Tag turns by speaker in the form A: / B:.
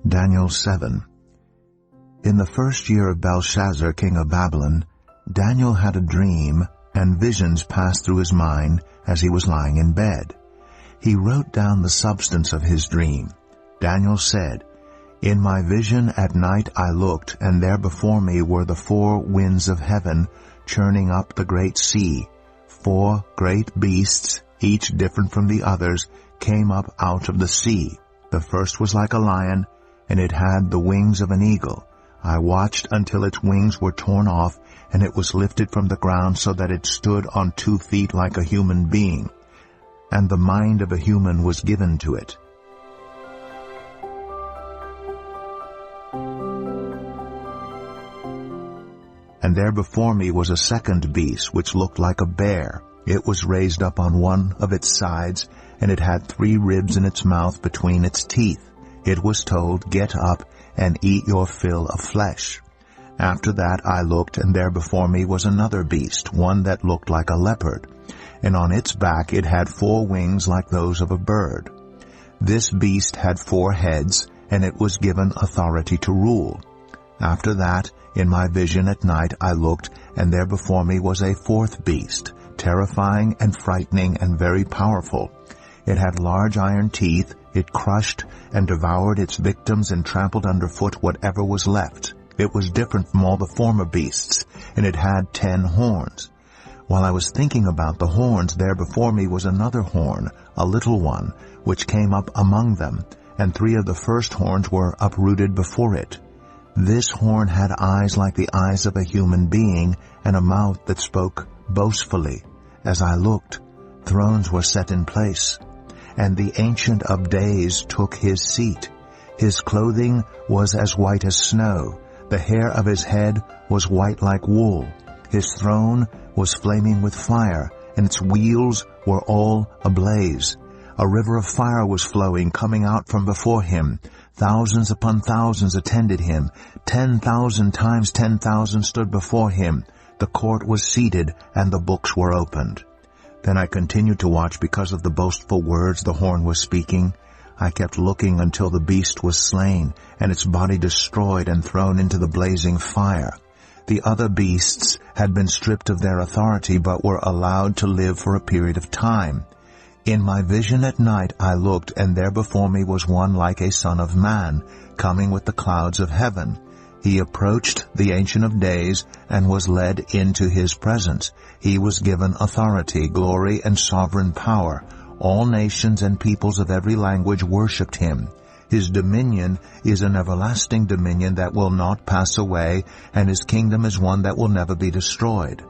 A: Daniel 7. In the first year of Belshazzar, king of Babylon, Daniel had a dream, and visions passed through his mind as he was lying in bed. He wrote down the substance of his dream. Daniel said, "In my vision at night I looked, and there before me were the 4 winds of heaven, churning up the great sea. 4 great beasts, each different from the others, came up out of the sea. The first was like a lion, and it had the wings of an eagle. I watched until its wings were torn off, and it was lifted from the ground so that it stood on 2 feet like a human being, and the mind of a human was given to it. And there before me was a second beast, which looked like a bear. It was raised up on one of its sides, and it had 3 ribs in its mouth between its teeth. It was told, 'Get up and eat your fill of flesh.' After that I looked, and there before me was another beast, one that looked like a leopard, and on its back it had 4 wings like those of a bird. This beast had 4 heads, and it was given authority to rule. After that, in my vision at night I looked, and there before me was a 4th beast, terrifying and frightening and very powerful. It had large iron teeth. It crushed and devoured its victims and trampled underfoot whatever was left. It was different from all the former beasts, and it had 10 horns. While I was thinking about the horns, there before me was another horn, a little one, which came up among them, and 3 of the first horns were uprooted before it. This horn had eyes like the eyes of a human being, and a mouth that spoke boastfully. As I looked, thrones were set in place, and the Ancient of Days took his seat. His clothing was as white as snow. The hair of his head was white like wool. His throne was flaming with fire, and its wheels were all ablaze. A river of fire was flowing, coming out from before him. Thousands upon thousands attended him. 10,000 times 10,000 stood before him. The court was seated, and the books were opened. Then I continued to watch because of the boastful words the horn was speaking. I kept looking until the beast was slain, and its body destroyed and thrown into the blazing fire. The other beasts had been stripped of their authority, but were allowed to live for a period of time. In my vision at night I looked, and there before me was one like a son of man, coming with the clouds of heaven. He approached the Ancient of Days and was led into his presence. He was given authority, glory, and sovereign power. All nations and peoples of every language worshipped him. His dominion is an everlasting dominion that will not pass away, and his kingdom is one that will never be destroyed.